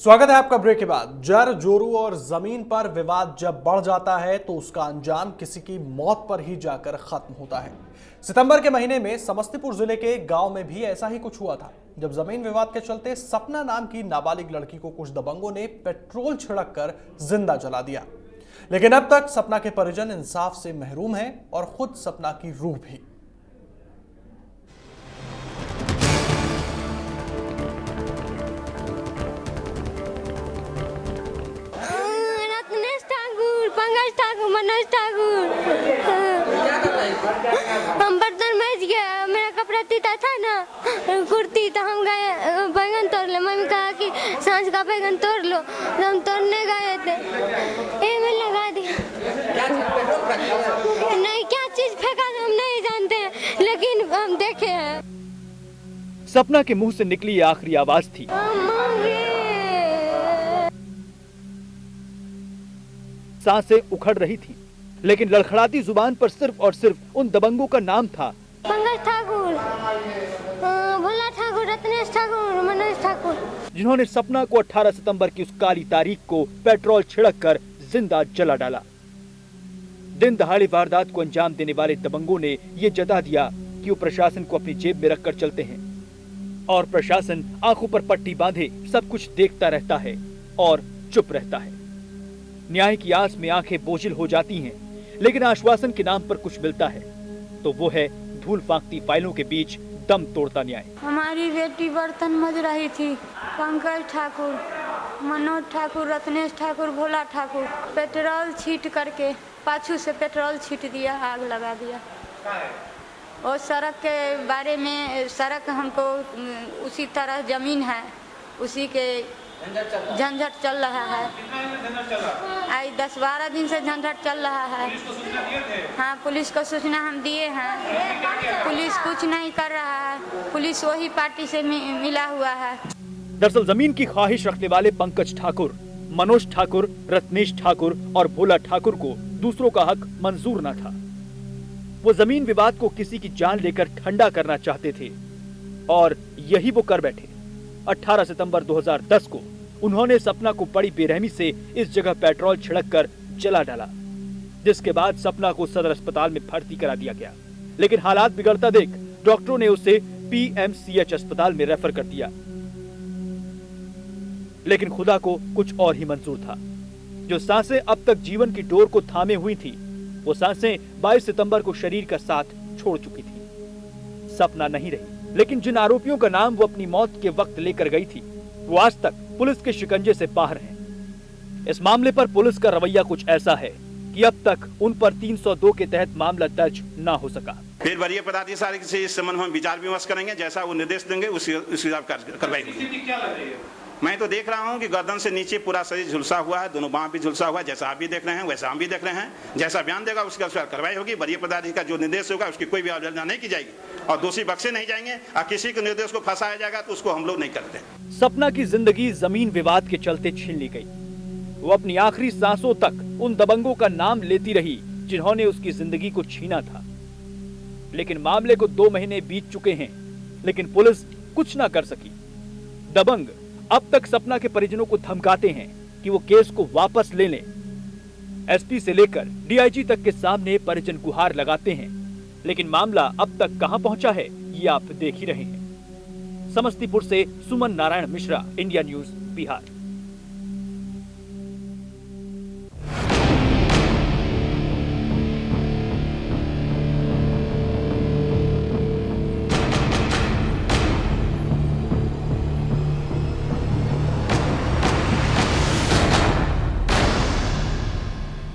स्वागत है आपका ब्रेक के बाद। जर जोरू और जमीन पर विवाद जब बढ़ जाता है तो उसका अंजाम किसी की मौत पर ही जाकर खत्म होता है। सितंबर के महीने में समस्तीपुर जिले के गांव में भी ऐसा ही कुछ हुआ था, जब जमीन विवाद के चलते सपना नाम की नाबालिग लड़की को कुछ दबंगों ने पेट्रोल छिड़क कर जिंदा जला दिया। लेकिन अब तक सपना के परिजन इंसाफ से महरूम हैं और खुद सपना की रूह भी। मनोज ठाकुर, हम बर्तन मैच गया, मेरा कपड़ा तीता था ना, कुर्ती, तो हम गए बैगन तोड़ ले। मम्मी कहा कि सांझ का बैगन तोड़ लो, तो हम तोड़ने गए थे, ये में लगा दिया। नहीं, क्या चीज फेंका हम नहीं जानते हैं, लेकिन हम देखे हैं। सपना के मुंह से निकली ये आखिरी आवाज थी। सांसें उखड़ रही थी, लेकिन लड़खड़ाती जुबान पर सिर्फ और सिर्फ उन दबंगों का नाम था। पंकज ठाकुर, भोला ठाकुर, रत्नेश ठाकुर, मनोज ठाकुर, जिन्होंने सपना को 18 सितंबर की उस काली तारीख को पेट्रोल छिड़क कर जिंदा जला डाला। दिन दहाड़े वारदात को अंजाम देने वाले दबंगों ने ये जता दिया कि वो प्रशासन को अपनी जेब में रखकर चलते हैं और प्रशासन आंखों पर पट्टी बांधे सब कुछ देखता रहता है और चुप रहता है। न्याय की आस में आंखें बोझिल हो जाती हैं, लेकिन आश्वासन के नाम पर कुछ मिलता है तो वो है धूल फांकती फाइलों के बीच दम तोड़ता न्याय। हमारी बेटी बर्तन मज रही थी। पंकज ठाकुर, मनोज ठाकुर, रत्नेश ठाकुर, भोला ठाकुर पेट्रोल छीट करके पाछू से पेट्रोल छीट दिया, आग लगा दिया। और सड़क के बारे में, सड़क हमको उसी तरह जमीन है, उसी के झंझट चल रहा है। आज 10-12 दिन से झंझट चल रहा है। हाँ, पुलिस को सूचना हम दिए हैं, पुलिस कुछ नहीं कर रहा है, पुलिस वही पार्टी से मिला हुआ है। दरअसल जमीन की ख्वाहिश रखने वाले पंकज ठाकुर, मनोज ठाकुर, रत्नेश ठाकुर और भोला ठाकुर को दूसरों का हक मंजूर न था। वो जमीन विवाद को किसी की जान लेकर ठंडा करना चाहते थे और यही वो कर बैठे। 18 सितंबर 2010 को उन्होंने सपना को बड़ी बेरहमी से इस जगह पेट्रोल छिड़क कर जला डाला, जिसके बाद सपना को सदर अस्पताल में भर्ती करा दिया गया। लेकिन हालात बिगड़ता देख डॉक्टरों ने उसे PMCH अस्पताल में रेफर कर दिया। लेकिन खुदा को कुछ और ही मंजूर था। जो सांसें अब तक जीवन की डोर को थामे हुई थी, वो सांसें 22 सितंबर को शरीर का साथ छोड़ चुकी थी। सपना नहीं रही, लेकिन जिन आरोपियों का नाम वो अपनी मौत के वक्त लेकर गई थी, वो आज तक पुलिस के शिकंजे से बाहर हैं। इस मामले पर पुलिस का रवैया कुछ ऐसा है कि अब तक उन पर 302 के तहत मामला दर्ज न हो सका। फिर वरीय पदाधिकारी से इस संबंध में विचार विमर्श करेंगे, जैसा वो निर्देश देंगे उस हिसाब कार्रवाई होगी। मैं तो देख रहा हूं कि गर्दन से नीचे पूरा शरीर झुलसा हुआ है, दोनों बांह भी झुलसा हुआ है, जैसा आप भी देख रहे हैं वैसा हम भी देख रहे हैं। जैसा बयान देगा उसके अनुसार कार्रवाई होगी। वरीय पदाधिकारी का जो निर्देश होगा उसकी कोई भी अवहेलना नहीं की जाएगी और दोषी बख्शे नहीं जाएंगे और किसी के निर्देश को फंसाया जाएगा तो उसको हम लोग नहीं करते। सपना की जिंदगी जमीन विवाद के चलते छीन ली गई। वो अपनी आखिरी सांसों तक उन दबंगों का नाम लेती रही जिन्होंने उसकी जिंदगी को छीना था। लेकिन मामले को 2 महीने बीत चुके हैं, लेकिन पुलिस कुछ ना कर सकी। दबंग अब तक सपना के परिजनों को धमकाते हैं कि वो केस को वापस ले लें। SP से लेकर DIG तक के सामने परिजन गुहार लगाते हैं, लेकिन मामला अब तक कहां पहुंचा है ये आप देख ही रहे हैं। समस्तीपुर से सुमन नारायण मिश्रा, इंडिया न्यूज, बिहार।